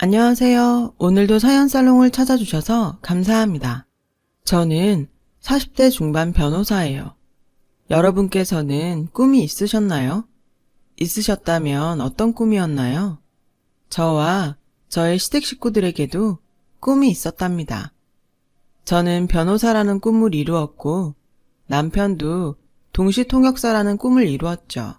안녕하세요. 오늘도 사연살롱을 찾아주셔서 감사합니다. 저는 40대 중반 변호사예요. 여러분께서는 꿈이 있으셨나요? 있으셨다면 어떤 꿈이었나요? 저와 저의 시댁 식구들에게도 꿈이 있었답니다. 저는 변호사라는 꿈을 이루었고 남편도 동시통역사라는 꿈을 이루었죠.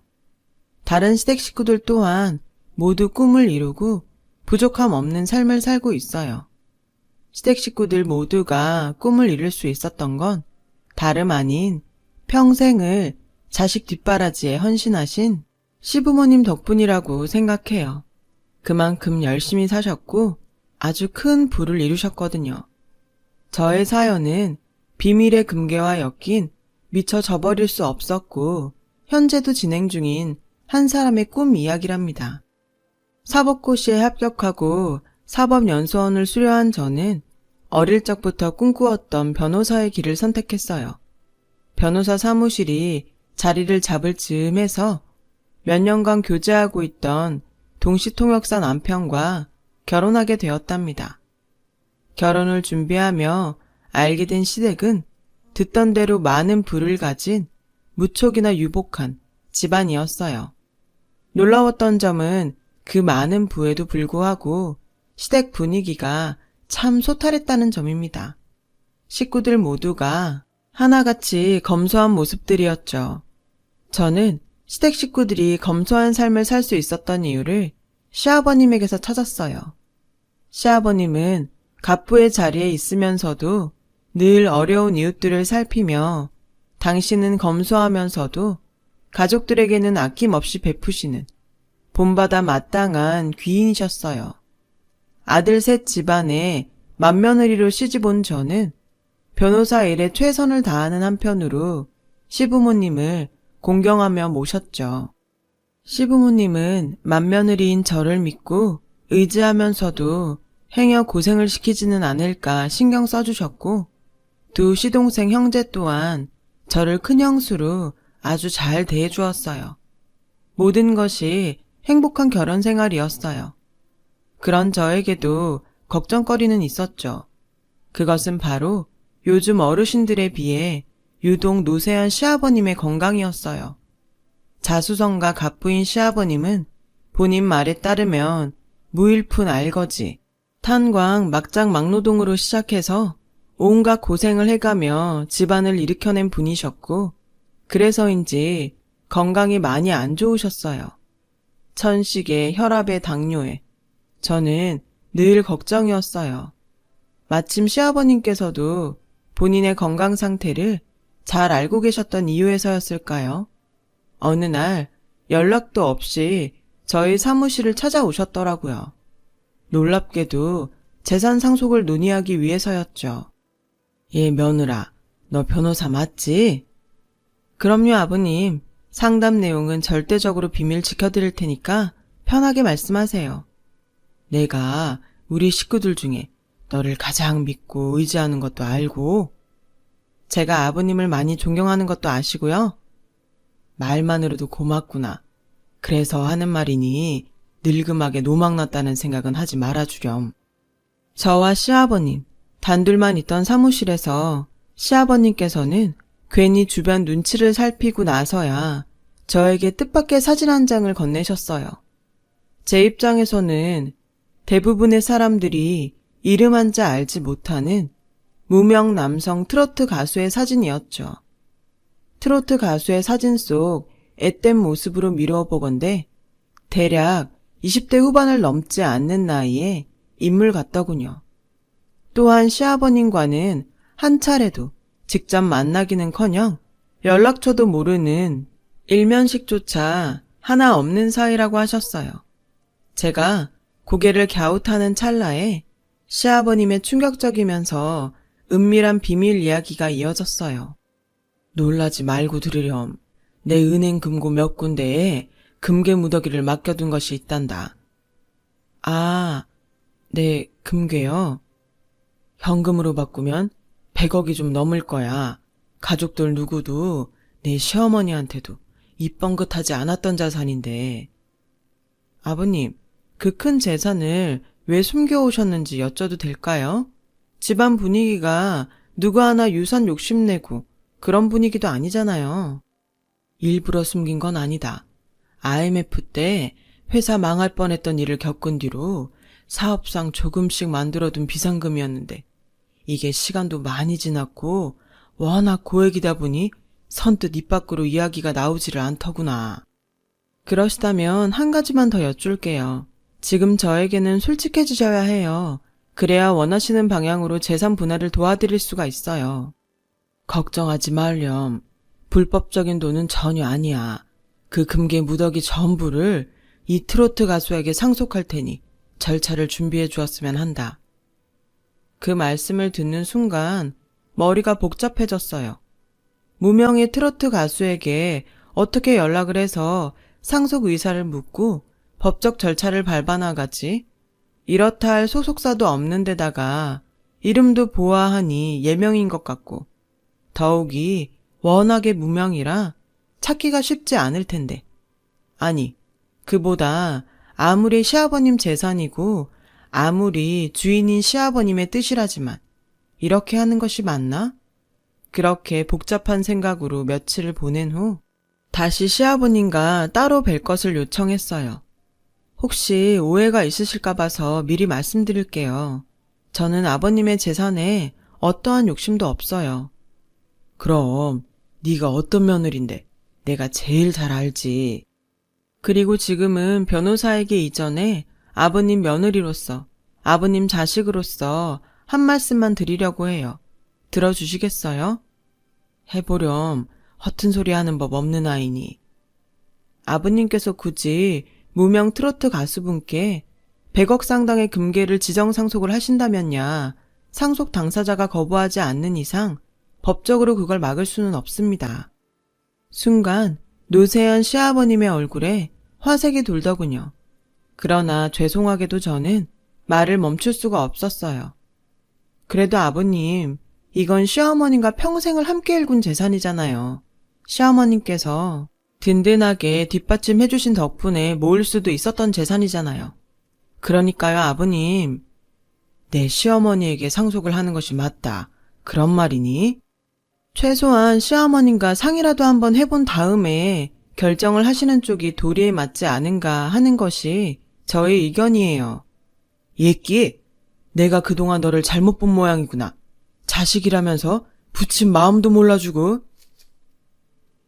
다른 시댁 식구들 또한 모두 꿈을 이루고 부족함 없는 삶을 살고 있어요. 시댁 식구들 모두가 꿈을 이룰 수 있었던 건 다름 아닌 평생을 자식 뒷바라지에 헌신하신 시부모님 덕분이라고 생각해요. 그만큼 열심히 사셨고 아주 큰 부를 이루셨거든요. 저의 사연은 비밀의 금괴와 엮인 미처 저버릴 수 없었고 현재도 진행 중인 한 사람의 꿈 이야기랍니다. 사법고시에 합격하고 사법연수원을 수료한 저는 어릴 적부터 꿈꾸었던 변호사의 길을 선택했어요. 변호사 사무실이 자리를 잡을 즈음해서 몇 년간 교제하고 있던 동시통역사 남편과 결혼하게 되었답니다. 결혼을 준비하며 알게 된 시댁은 듣던 대로 많은 부를 가진 무촉이나 유복한 집안이었어요. 놀라웠던 점은 그 많은 부에도 불구하고 시댁 분위기가 참 소탈했다는 점입니다. 식구들 모두가 하나같이 검소한 모습들이었죠. 저는 시댁 식구들이 검소한 삶을 살 수 있었던 이유를 시아버님에게서 찾았어요. 시아버님은 갑부의 자리에 있으면서도 늘 어려운 이웃들을 살피며 당신은 검소하면서도 가족들에게는 아낌없이 베푸시는 본받아 마땅한 귀인이셨어요. 아들 셋 집안에 맏며느리로 시집온 저는 변호사 일에 최선을 다하는 한편으로 시부모님을 공경하며 모셨죠. 시부모님은 맏며느리인 저를 믿고 의지하면서도 행여 고생을 시키지는 않을까 신경 써주셨고 두 시동생 형제 또한 저를 큰형수로 아주 잘 대해주었어요. 모든 것이 행복한 결혼 생활이었어요. 그런 저에게도 걱정거리는 있었죠. 그것은 바로 요즘 어르신들에 비해 유독 노쇠한 시아버님의 건강이었어요. 자수성가 갑부인 시아버님은 본인 말에 따르면 무일푼 알거지, 탄광 막장 막노동으로 시작해서 온갖 고생을 해가며 집안을 일으켜낸 분이셨고 그래서인지 건강이 많이 안 좋으셨어요. 천식에 혈압에 당뇨에 저는 늘 걱정이었어요. 마침 시아버님께서도 본인의 건강 상태를 잘 알고 계셨던 이유에서였을까요? 어느 날 연락도 없이 저희 사무실을 찾아오셨더라고요. 놀랍게도 재산 상속을 논의하기 위해서였죠. 예, 며느라, 너 변호사 맞지? 그럼요, 아버님. 상담 내용은 절대적으로 비밀 지켜드릴 테니까 편하게 말씀하세요. 내가 우리 식구들 중에 너를 가장 믿고 의지하는 것도 알고 제가 아버님을 많이 존경하는 것도 아시고요. 말만으로도 고맙구나. 그래서 하는 말이니 늙음하게 노망났다는 생각은 하지 말아주렴. 저와 시아버님 단둘만 있던 사무실에서 시아버님께서는 괜히 주변 눈치를 살피고 나서야 저에게 뜻밖의 사진 한 장을 건네셨어요. 제 입장에서는 대부분의 사람들이 이름 한자 알지 못하는 무명 남성 트로트 가수의 사진이었죠. 트로트 가수의 사진 속 앳된 모습으로 미루어 보건대 대략 20대 후반을 넘지 않는 나이에 인물 같더군요. 또한 시아버님과는 한 차례도 직접 만나기는커녕 연락처도 모르는 일면식조차 하나 없는 사이라고 하셨어요. 제가 고개를 갸웃하는 찰나에 시아버님의 충격적이면서 은밀한 비밀 이야기가 이어졌어요. 놀라지 말고 들으렴. 내 은행 금고 몇 군데에 금괴 무더기를 맡겨둔 것이 있단다. 아, 네, 금괴요? 현금으로 바꾸면 100억이 좀 넘을 거야. 가족들 누구도 내 시어머니한테도 입 뻥긋하지 않았던 자산인데. 아버님, 그 큰 재산을 왜 숨겨오셨는지 여쭤도 될까요? 집안 분위기가 누구 하나 유산 욕심내고 그런 분위기도 아니잖아요. 일부러 숨긴 건 아니다. IMF 때 회사 망할 뻔했던 일을 겪은 뒤로 사업상 조금씩 만들어둔 비상금이었는데 이게 시간도 많이 지났고 워낙 고액이다 보니 선뜻 입 밖으로 이야기가 나오지를 않더구나. 그러시다면 한 가지만 더 여쭐게요. 지금 저에게는 솔직해지셔야 해요. 그래야 원하시는 방향으로 재산 분할을 도와드릴 수가 있어요. 걱정하지 말렴. 불법적인 돈은 전혀 아니야. 그 금괴 무더기 전부를 이 트로트 가수에게 상속할 테니 절차를 준비해 주었으면 한다. 그 말씀을 듣는 순간 머리가 복잡해졌어요. 무명의 트로트 가수에게 어떻게 연락을 해서 상속 의사를 묻고 법적 절차를 밟아나가지? 이렇다 할 소속사도 없는 데다가 이름도 보아하니 예명인 것 같고 더욱이 워낙에 무명이라 찾기가 쉽지 않을 텐데. 아니, 그보다 아무리 시아버님 재산이고 아무리 주인인 시아버님의 뜻이라지만 이렇게 하는 것이 맞나? 그렇게 복잡한 생각으로 며칠을 보낸 후 다시 시아버님과 따로 뵐 것을 요청했어요. 혹시 오해가 있으실까 봐서 미리 말씀드릴게요. 저는 아버님의 재산에 어떠한 욕심도 없어요. 그럼 네가 어떤 며느린데 내가 제일 잘 알지. 그리고 지금은 변호사에게 이전에 아버님 며느리로서 아버님 자식으로서 한 말씀만 드리려고 해요. 들어주시겠어요? 해보렴. 허튼 소리 하는 법 없는 아이니. 아버님께서 굳이 무명 트로트 가수분께 100억 상당의 금괴를 지정상속을 하신다면야 상속 당사자가 거부하지 않는 이상 법적으로 그걸 막을 수는 없습니다. 순간 노세연 시아버님의 얼굴에 화색이 돌더군요. 그러나 죄송하게도 저는 말을 멈출 수가 없었어요. 그래도 아버님, 이건 시어머님과 평생을 함께 일군 재산이잖아요. 시어머님께서 든든하게 뒷받침해 주신 덕분에 모을 수도 있었던 재산이잖아요. 그러니까요, 아버님. 내 시어머니에게 상속을 하는 것이 맞다. 그런 말이니? 최소한 시어머님과 상의라도 한번 해본 다음에 결정을 하시는 쪽이 도리에 맞지 않은가 하는 것이 저의 의견이에요. 예끼, 내가 그동안 너를 잘못 본 모양이구나. 자식이라면서 부친 마음도 몰라주고.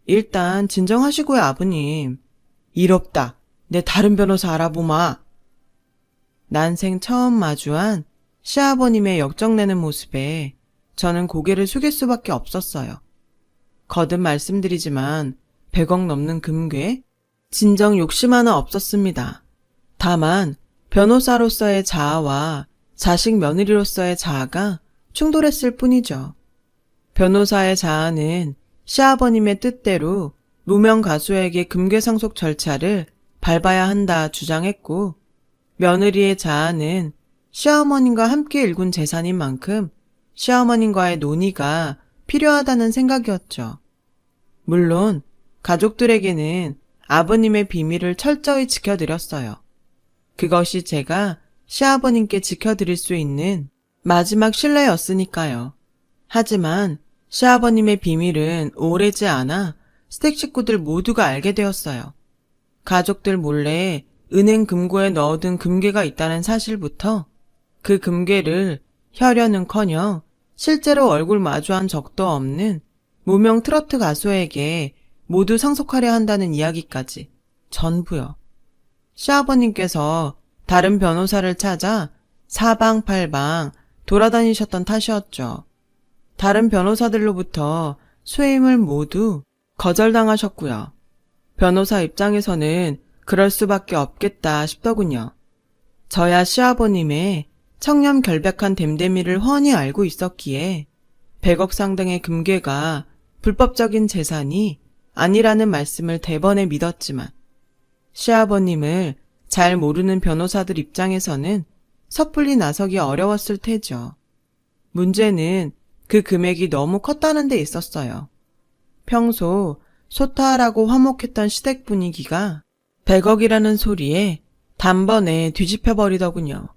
일단 진정하시고요, 아버님. 일 없다. 내 다른 변호사 알아보마. 난생 처음 마주한 시아버님의 역정내는 모습에 저는 고개를 숙일 수밖에 없었어요. 거듭 말씀드리지만 100억 넘는 금괴? 진정 욕심 하나 없었습니다. 다만 변호사로서의 자아와 자식 며느리로서의 자아가 충돌했을 뿐이죠. 변호사의 자아는 시아버님의 뜻대로 무명 가수에게 금괴 상속 절차를 밟아야 한다 주장했고, 며느리의 자아는 시어머님과 함께 일군 재산인 만큼 시어머님과의 논의가 필요하다는 생각이었죠. 물론 가족들에게는 아버님의 비밀을 철저히 지켜드렸어요. 그것이 제가 시아버님께 지켜드릴 수 있는 마지막 신뢰였으니까요. 하지만 시아버님의 비밀은 오래지 않아 스택 식구들 모두가 알게 되었어요. 가족들 몰래 은행 금고에 넣어둔 금괴가 있다는 사실부터 그 금괴를 혈연은커녕 실제로 얼굴 마주한 적도 없는 무명 트로트 가수에게 모두 상속하려 한다는 이야기까지 전부요. 시아버님께서 다른 변호사를 찾아 사방팔방 돌아다니셨던 탓이었죠. 다른 변호사들로부터 수임을 모두 거절당하셨고요. 변호사 입장에서는 그럴 수밖에 없겠다 싶더군요. 저야 시아버님의 청렴결백한 댐댐이를 훤히 알고 있었기에 100억 상당의 금괴가 불법적인 재산이 아니라는 말씀을 대번에 믿었지만 시아버님을 잘 모르는 변호사들 입장에서는 섣불리 나서기 어려웠을 테죠. 문제는 그 금액이 너무 컸다는 데 있었어요. 평소 소탈하고 화목했던 시댁 분위기가 100억이라는 소리에 단번에 뒤집혀버리더군요.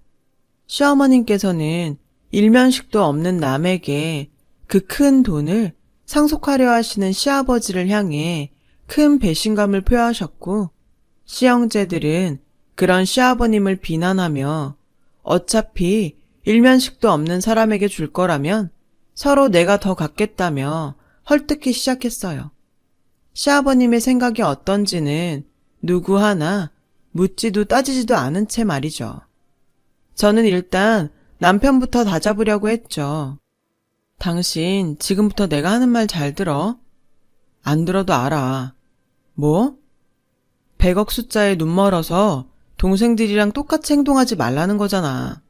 시어머님께서는 일면식도 없는 남에게 그 큰 돈을 상속하려 하시는 시아버지를 향해 큰 배신감을 표하셨고, 시형제들은 그런 시아버님을 비난하며 어차피 일면식도 없는 사람에게 줄 거라면 서로 내가 더 갖겠다며 헐뜯기 시작했어요. 시아버님의 생각이 어떤지는 누구 하나 묻지도 따지지도 않은 채 말이죠. 저는 일단 남편부터 다잡으려고 했죠. 당신 지금부터 내가 하는 말 잘 들어? 안 들어도 알아. 뭐? 100억 숫자에 눈 멀어서 동생들이랑 똑같이 행동하지 말라는 거잖아.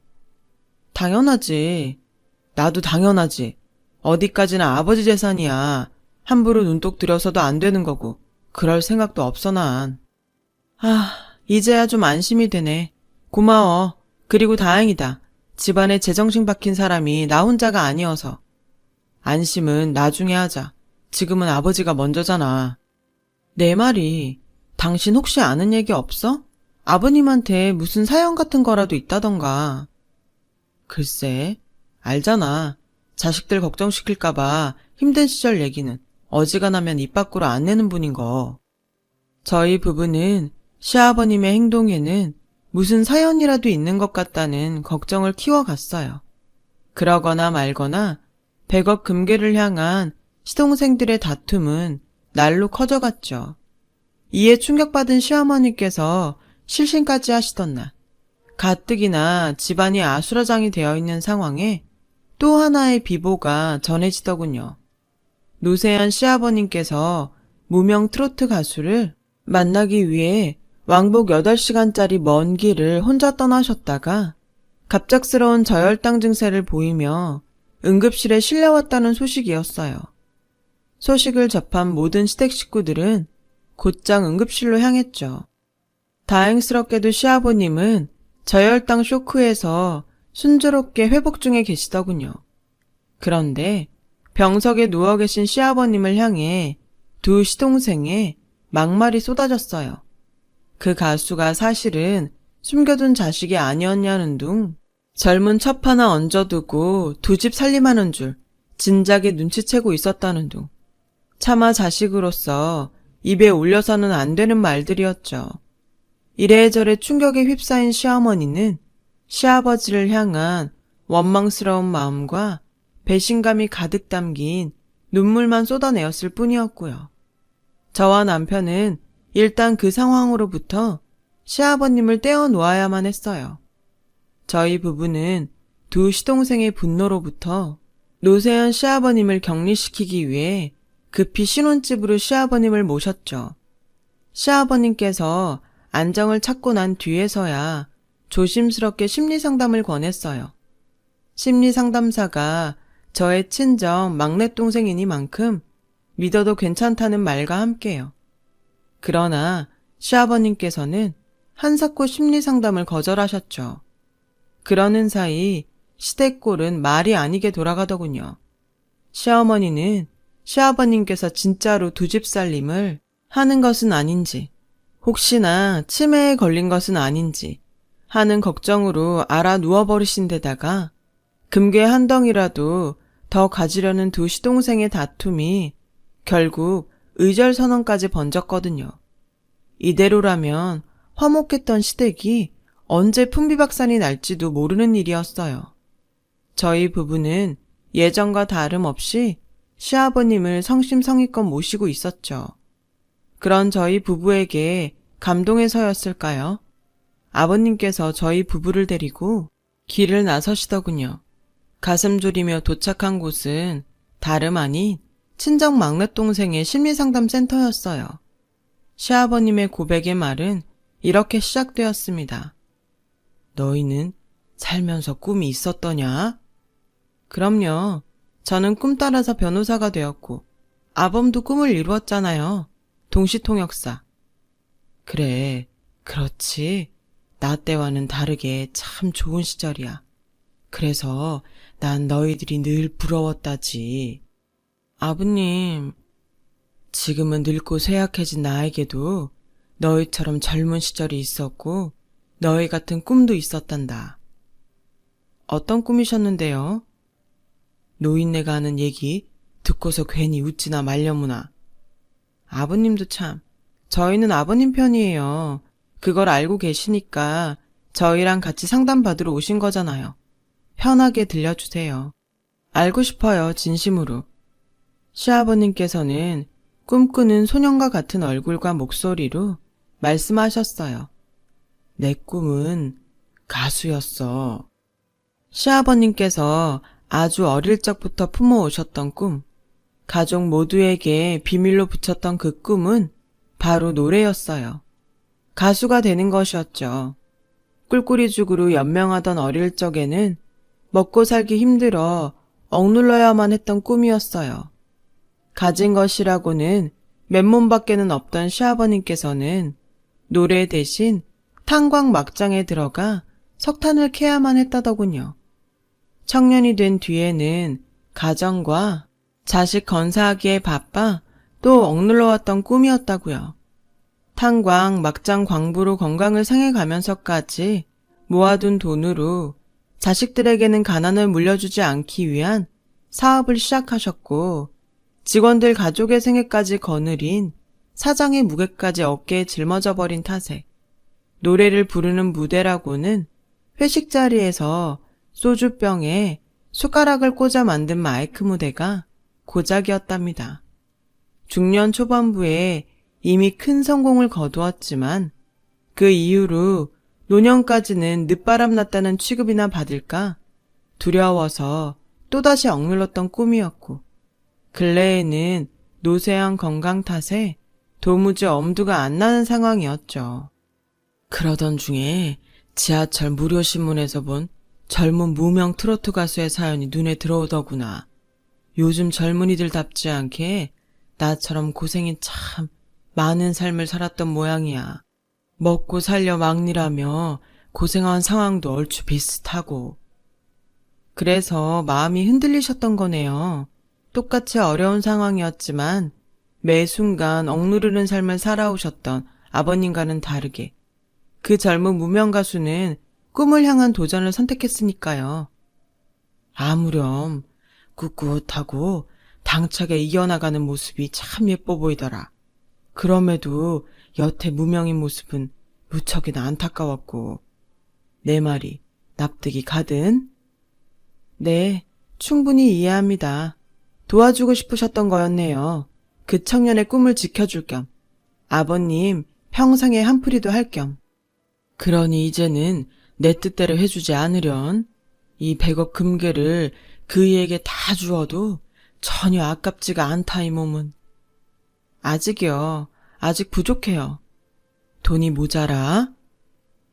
당연하지. 나도 당연하지. 어디까지나 아버지 재산이야. 함부로 눈독 들여서도 안 되는 거고 그럴 생각도 없어 난. 이제야 좀 안심이 되네. 고마워. 그리고 다행이다. 집안에 제정신 박힌 사람이 나 혼자가 아니어서. 안심은 나중에 하자. 지금은 아버지가 먼저잖아. 내 말이 당신 혹시 아는 얘기 없어? 아버님한테 무슨 사연 같은 거라도 있다던가. 글쎄, 알잖아. 자식들 걱정시킬까봐 힘든 시절 얘기는 어지간하면 입 밖으로 안 내는 분인 거. 저희 부부는 시아버님의 행동에는 무슨 사연이라도 있는 것 같다는 걱정을 키워갔어요. 그러거나 말거나 100억 금괴를 향한 시동생들의 다툼은 날로 커져갔죠. 이에 충격받은 시어머니께서 실신까지 하시던 날, 가뜩이나 집안이 아수라장이 되어 있는 상황에 또 하나의 비보가 전해지더군요. 노세한 시아버님께서 무명 트로트 가수를 만나기 위해 왕복 8시간짜리 먼 길을 혼자 떠나셨다가 갑작스러운 저혈당 증세를 보이며 응급실에 실려왔다는 소식이었어요. 소식을 접한 모든 시댁 식구들은 곧장 응급실로 향했죠. 다행스럽게도 시아버님은 저혈당 쇼크에서 순조롭게 회복 중에 계시더군요. 그런데 병석에 누워 계신 시아버님을 향해 두 시동생의 막말이 쏟아졌어요. 그 가수가 사실은 숨겨둔 자식이 아니었냐는 둥, 젊은 첩 하나 얹어두고 두 집 살림하는 줄 진작에 눈치채고 있었다는 둥, 차마 자식으로서 입에 올려서는 안 되는 말들이었죠. 이래저래 충격에 휩싸인 시어머니는 시아버지를 향한 원망스러운 마음과 배신감이 가득 담긴 눈물만 쏟아내었을 뿐이었고요. 저와 남편은 일단 그 상황으로부터 시아버님을 떼어놓아야만 했어요. 저희 부부는 두 시동생의 분노로부터 노세현 시아버님을 격리시키기 위해 급히 신혼집으로 시아버님을 모셨죠. 시아버님께서 안정을 찾고 난 뒤에서야 조심스럽게 심리상담을 권했어요. 심리상담사가 저의 친정 막내동생이니만큼 믿어도 괜찮다는 말과 함께요. 그러나 시아버님께서는 한사코 심리상담을 거절하셨죠. 그러는 사이 시댁골은 말이 아니게 돌아가더군요. 시어머니는 시아버님께서 진짜로 두 집 살림을 하는 것은 아닌지, 혹시나 치매에 걸린 것은 아닌지 하는 걱정으로 알아 누워버리신 데다가 금괴 한 덩이라도 더 가지려는 두 시동생의 다툼이 결국 의절선언까지 번졌거든요. 이대로라면 화목했던 시댁이 언제 풍비박산이 날지도 모르는 일이었어요. 저희 부부는 예전과 다름없이 시아버님을 성심성의껏 모시고 있었죠. 그런 저희 부부에게 감동해서였을까요? 아버님께서 저희 부부를 데리고 길을 나서시더군요. 가슴 졸이며 도착한 곳은 다름 아닌 친정 막내동생의 심리상담센터였어요. 시아버님의 고백의 말은 이렇게 시작되었습니다. 너희는 살면서 꿈이 있었더냐? 그럼요. 저는 꿈 따라서 변호사가 되었고 아범도 꿈을 이루었잖아요. 동시통역사. 그래, 그렇지. 나 때와는 다르게 참 좋은 시절이야. 그래서 난 너희들이 늘 부러웠다지. 아버님, 지금은 늙고 쇠약해진 나에게도 너희처럼 젊은 시절이 있었고 너희 같은 꿈도 있었단다. 어떤 꿈이셨는데요? 노인네가 하는 얘기 듣고서 괜히 웃지나 말려무나. 아버님도 참, 저희는 아버님 편이에요. 그걸 알고 계시니까 저희랑 같이 상담받으러 오신 거잖아요. 편하게 들려주세요. 알고 싶어요, 진심으로. 시아버님께서는 꿈꾸는 소년과 같은 얼굴과 목소리로 말씀하셨어요. 내 꿈은 가수였어. 시아버님께서 아주 어릴 적부터 품어오셨던 꿈, 가족 모두에게 비밀로 붙였던 그 꿈은 바로 노래였어요. 가수가 되는 것이었죠. 꿀꿀이죽으로 연명하던 어릴 적에는 먹고 살기 힘들어 억눌러야만 했던 꿈이었어요. 가진 것이라고는 맨몸밖에는 없던 시아버님께서는 노래 대신 탄광 막장에 들어가 석탄을 캐야만 했다더군요. 청년이 된 뒤에는 가정과 자식 건사하기에 바빠 또 억눌러왔던 꿈이었다고요. 탄광 막장 광부로 건강을 상해가면서까지 모아둔 돈으로 자식들에게는 가난을 물려주지 않기 위한 사업을 시작하셨고, 직원들 가족의 생애까지 거느린 사장의 무게까지 어깨에 짊어져 버린 탓에 노래를 부르는 무대라고는 회식 자리에서 소주병에 숟가락을 꽂아 만든 마이크 무대가 고작이었답니다. 중년 초반부에 이미 큰 성공을 거두었지만 그 이후로 노년까지는 늦바람 났다는 취급이나 받을까 두려워서 또다시 억눌렀던 꿈이었고, 근래에는 노쇠한 건강 탓에 도무지 엄두가 안 나는 상황이었죠. 그러던 중에 지하철 무료신문에서 본 젊은 무명 트로트 가수의 사연이 눈에 들어오더구나. 요즘 젊은이들답지 않게 나처럼 고생이 참 많은 삶을 살았던 모양이야. 먹고 살려 막리라며 고생한 상황도 얼추 비슷하고. 그래서 마음이 흔들리셨던 거네요. 똑같이 어려운 상황이었지만 매 순간 억누르는 삶을 살아오셨던 아버님과는 다르게 그 젊은 무명 가수는 꿈을 향한 도전을 선택했으니까요. 아무렴 꿋꿋하고 당차게 이겨나가는 모습이 참 예뻐 보이더라. 그럼에도 여태 무명인 모습은 무척이나 안타까웠고. 내 말이 납득이 가든? 네, 충분히 이해합니다. 도와주고 싶으셨던 거였네요. 그 청년의 꿈을 지켜줄 겸, 아버님 평생에 한풀이도 할 겸. 그러니 이제는 내 뜻대로 해주지 않으련. 이 100억 금괴를 그이에게 다 주어도 전혀 아깝지가 않다 이 몸은. 아직이요. 아직 부족해요. 돈이 모자라?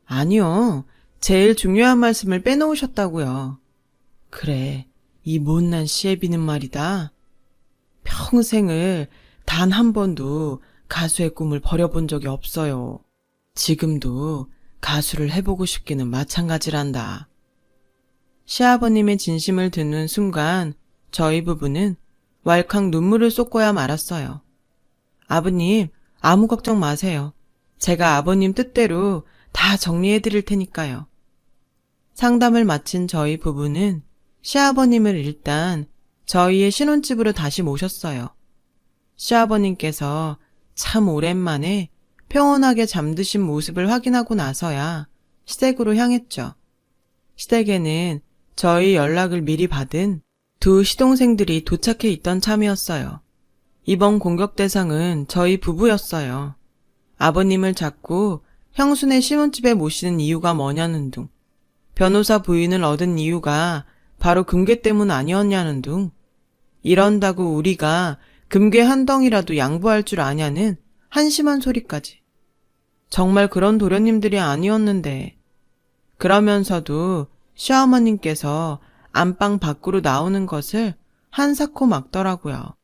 아니요. 제일 중요한 말씀을 빼놓으셨다고요. 그래, 이 못난 시애비는 말이다. 평생을 단 한 번도 가수의 꿈을 버려본 적이 없어요. 지금도 가수를 해보고 싶기는 마찬가지란다. 시아버님의 진심을 듣는 순간 저희 부부는 왈칵 눈물을 쏟고야 말았어요. 아버님, 아무 걱정 마세요. 제가 아버님 뜻대로 다 정리해드릴 테니까요. 상담을 마친 저희 부부는 시아버님을 일단 저희의 신혼집으로 다시 모셨어요. 시아버님께서 참 오랜만에 평온하게 잠드신 모습을 확인하고 나서야 시댁으로 향했죠. 시댁에는 저희 연락을 미리 받은 두 시동생들이 도착해 있던 참이었어요. 이번 공격 대상은 저희 부부였어요. 아버님을 자꾸 형수네 신혼집에 모시는 이유가 뭐냐는 둥, 변호사 부인을 얻은 이유가 바로 금괴 때문 아니었냐는 둥, 이런다고 우리가 금괴 한 덩이라도 양보할 줄 아냐는 한심한 소리까지. 정말 그런 도련님들이 아니었는데. 그러면서도 시어머님께서 안방 밖으로 나오는 것을 한사코 막더라고요.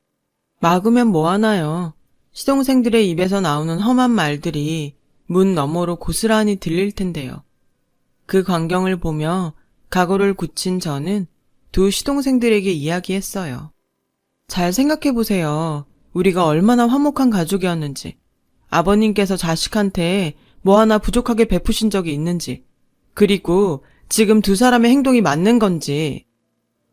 막으면 뭐하나요? 시동생들의 입에서 나오는 험한 말들이 문 너머로 고스란히 들릴 텐데요. 그 광경을 보며 각오를 굳힌 저는 두 시동생들에게 이야기했어요. 잘 생각해보세요. 우리가 얼마나 화목한 가족이었는지, 아버님께서 자식한테 뭐 하나 부족하게 베푸신 적이 있는지, 그리고 지금 두 사람의 행동이 맞는 건지.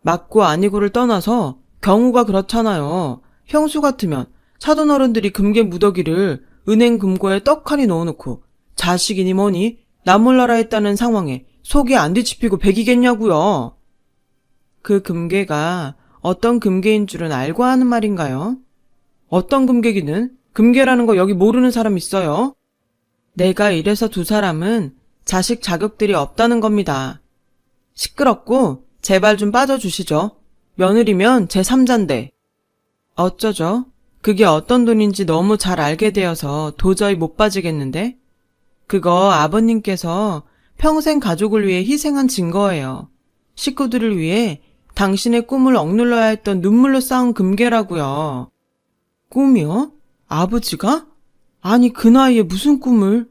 맞고 아니고를 떠나서 경우가 그렇잖아요. 형수 같으면 사돈 어른들이 금괴 무더기를 은행 금고에 떡하니 넣어놓고 자식이니 뭐니 나 몰라라 했다는 상황에 속이 안 뒤집히고 배기겠냐고요. 그 금괴가 어떤 금괴인 줄은 알고 하는 말인가요? 어떤 금괴기는 금괴라는 거 여기 모르는 사람 있어요? 내가 이래서 두 사람은 자식 자격들이 없다는 겁니다. 시끄럽고 제발 좀 빠져주시죠. 며느리면 제3자인데. 어쩌죠? 그게 어떤 돈인지 너무 잘 알게 되어서 도저히 못 빠지겠는데? 그거 아버님께서 평생 가족을 위해 희생한 증거예요. 식구들을 위해 당신의 꿈을 억눌러야 했던 눈물로 쌓은 금괴라고요. 꿈이요? 아버지가? 아니 그 나이에 무슨 꿈을?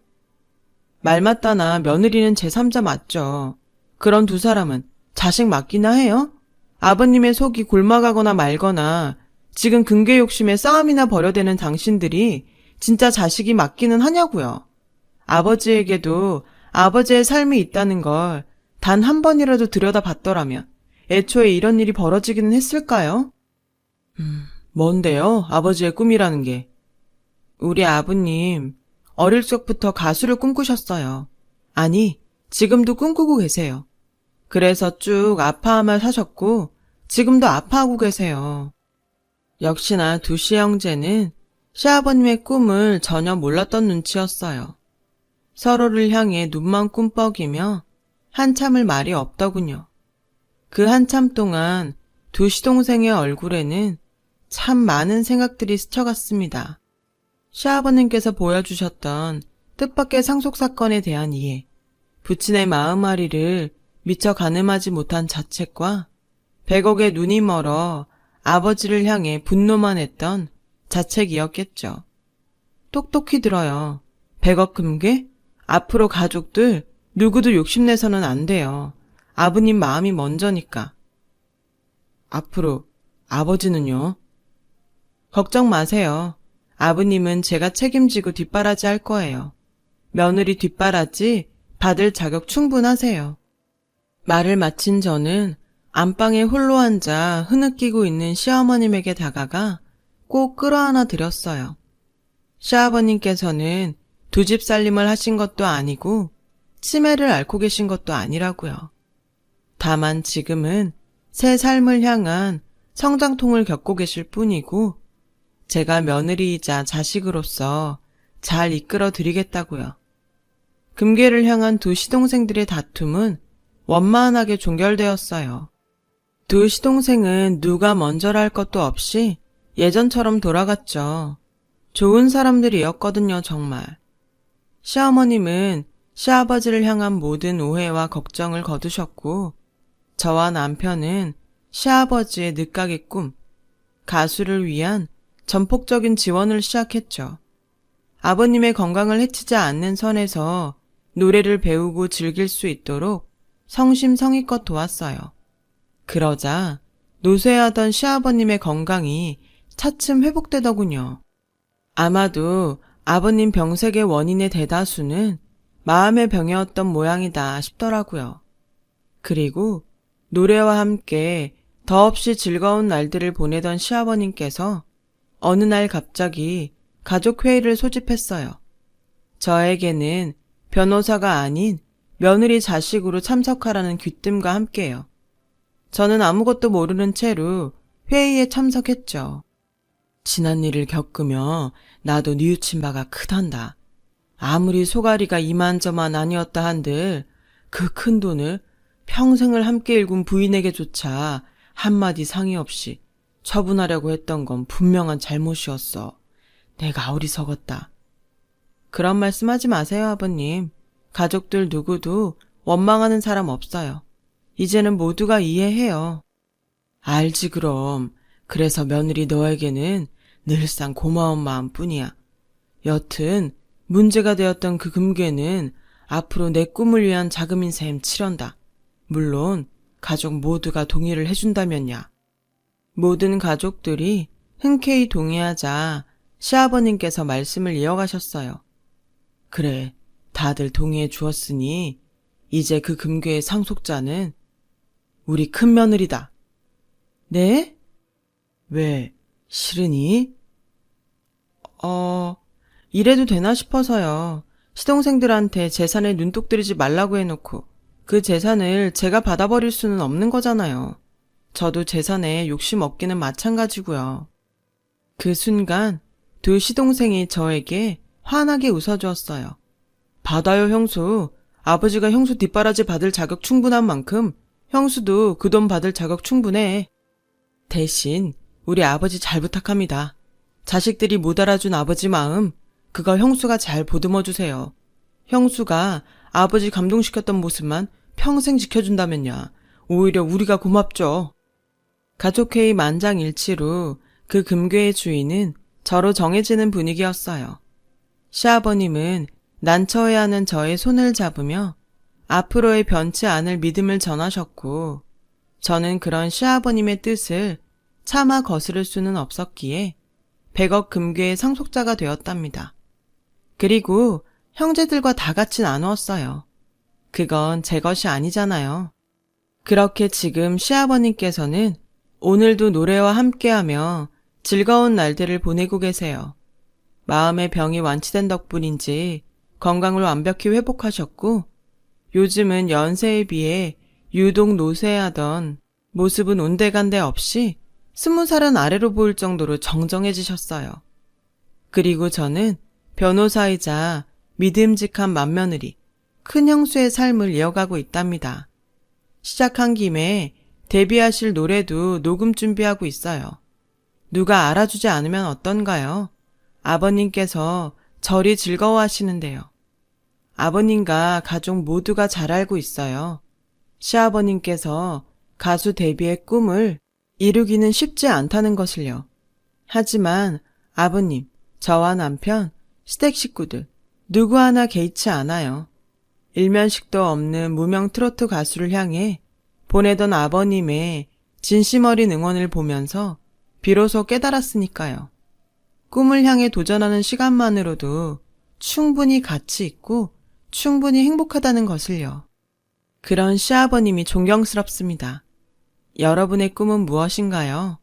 말 맞다나 며느리는 제3자 맞죠. 그런 두 사람은 자식 맞기나 해요? 아버님의 속이 골마가거나 말거나 지금 금괴 욕심에 싸움이나 벌여대는 당신들이 진짜 자식이 맞기는 하냐고요. 아버지에게도 아버지의 삶이 있다는 걸 단 한 번이라도 들여다봤더라면 애초에 이런 일이 벌어지기는 했을까요? 뭔데요? 아버지의 꿈이라는 게. 우리 아버님 어릴 적부터 가수를 꿈꾸셨어요. 아니, 지금도 꿈꾸고 계세요. 그래서 쭉 아파하며 사셨고 지금도 아파하고 계세요. 역시나 두 시형제는 시아버님의 꿈을 전혀 몰랐던 눈치였어요. 서로를 향해 눈만 꿈뻑이며 한참을 말이 없더군요. 그 한참 동안 두 시동생의 얼굴에는 참 많은 생각들이 스쳐갔습니다. 시아버님께서 보여주셨던 뜻밖의 상속사건에 대한 이해, 부친의 마음앓이를 미처 가늠하지 못한 자책과 100억에 눈이 멀어 아버지를 향해 분노만 했던 자책이었겠죠. 똑똑히 들어요. 100억 금괴? 앞으로 가족들 누구도 욕심내서는 안 돼요. 아버님 마음이 먼저니까. 앞으로 아버지는요? 걱정 마세요. 아버님은 제가 책임지고 뒷바라지 할 거예요. 며느리 뒷바라지 받을 자격 충분하세요. 말을 마친 저는 안방에 홀로 앉아 흐느끼고 있는 시어머님에게 다가가 꼭 끌어안아 드렸어요. 시아버님께서는 두 집 살림을 하신 것도 아니고 치매를 앓고 계신 것도 아니라고요. 다만 지금은 새 삶을 향한 성장통을 겪고 계실 뿐이고 제가 며느리이자 자식으로서 잘 이끌어 드리겠다고요. 금괴를 향한 두 시동생들의 다툼은 원만하게 종결되었어요. 두 시동생은 누가 먼저라 할 것도 없이 예전처럼 돌아갔죠. 좋은 사람들이었거든요, 정말. 시어머님은 시아버지를 향한 모든 오해와 걱정을 거두셨고 저와 남편은 시아버지의 늦가기 꿈, 가수를 위한 전폭적인 지원을 시작했죠. 아버님의 건강을 해치지 않는 선에서 노래를 배우고 즐길 수 있도록 성심성의껏 도왔어요. 그러자 노쇠하던 시아버님의 건강이 차츰 회복되더군요. 아마도 아버님 병색의 원인의 대다수는 마음의 병이었던 모양이다 싶더라고요. 그리고 노래와 함께 더없이 즐거운 날들을 보내던 시아버님께서 어느 날 갑자기 가족회의를 소집했어요. 저에게는 변호사가 아닌 며느리 자식으로 참석하라는 귀뜸과 함께요. 저는 아무것도 모르는 채로 회의에 참석했죠. 지난 일을 겪으며 나도 뉘우친 바가 크단다. 아무리 소가리가 이만저만 아니었다 한들 그 큰 돈을 평생을 함께 일군 부인에게조차 한마디 상의 없이 처분하려고 했던 건 분명한 잘못이었어. 내가 어리석었다. 그런 말씀하지 마세요, 아버님. 가족들 누구도 원망하는 사람 없어요. 이제는 모두가 이해해요. 알지 그럼. 그래서 며느리 너에게는 늘상 고마운 마음뿐이야. 여튼 문제가 되었던 그 금괴는 앞으로 내 꿈을 위한 자금인 셈 치련다. 물론 가족 모두가 동의를 해준다면야. 모든 가족들이 흔쾌히 동의하자 시아버님께서 말씀을 이어가셨어요. 그래, 다들 동의해 주었으니 이제 그 금괴의 상속자는 우리 큰며느리다. 네? 왜, 싫으니? 이래도 되나 싶어서요. 시동생들한테 재산에 눈독 들이지 말라고 해놓고 그 재산을 제가 받아버릴 수는 없는 거잖아요. 저도 재산에 욕심 없기는 마찬가지고요. 그 순간 두 시동생이 저에게 환하게 웃어주었어요. 받아요, 형수. 아버지가 형수 뒷바라지 받을 자격 충분한 만큼 형수도 그 돈 받을 자격 충분해. 대신 우리 아버지 잘 부탁합니다. 자식들이 못 알아준 아버지 마음, 그걸 형수가 잘 보듬어 주세요. 형수가 아버지 감동시켰던 모습만 평생 지켜준다면야 오히려 우리가 고맙죠. 가족회의 만장일치로 그 금괴의 주인은 저로 정해지는 분위기였어요. 시아버님은 난처해하는 저의 손을 잡으며 앞으로의 변치 않을 믿음을 전하셨고, 저는 그런 시아버님의 뜻을 차마 거스를 수는 없었기에 100억 금괴의 상속자가 되었답니다. 그리고 형제들과 다 같이 나누었어요. 그건 제 것이 아니잖아요. 그렇게 지금 시아버님께서는 오늘도 노래와 함께하며 즐거운 날들을 보내고 계세요. 마음의 병이 완치된 덕분인지 건강을 완벽히 회복하셨고, 요즘은 연세에 비해 유독 노쇠하던 모습은 온데간데 없이 20살은 아래로 보일 정도로 정정해지셨어요. 그리고 저는 변호사이자 믿음직한 맏며느리, 큰 형수의 삶을 이어가고 있답니다. 시작한 김에 데뷔하실 노래도 녹음 준비하고 있어요. 누가 알아주지 않으면 어떤가요? 아버님께서 저리 즐거워하시는데요. 아버님과 가족 모두가 잘 알고 있어요. 시아버님께서 가수 데뷔의 꿈을 이루기는 쉽지 않다는 것을요. 하지만 아버님, 저와 남편, 시댁 식구들 누구 하나 개의치 않아요. 일면식도 없는 무명 트로트 가수를 향해 보내던 아버님의 진심 어린 응원을 보면서 비로소 깨달았으니까요. 꿈을 향해 도전하는 시간만으로도 충분히 가치 있고 충분히 행복하다는 것을요. 그런 시아버님이 존경스럽습니다. 여러분의 꿈은 무엇인가요?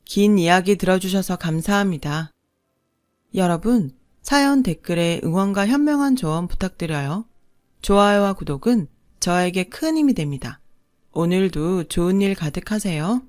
긴 이야기 들어주셔서 감사합니다. 여러분, 사연 댓글에 응원과 현명한 조언 부탁드려요. 좋아요와 구독은 저에게 큰 힘이 됩니다. 오늘도 좋은 일 가득하세요.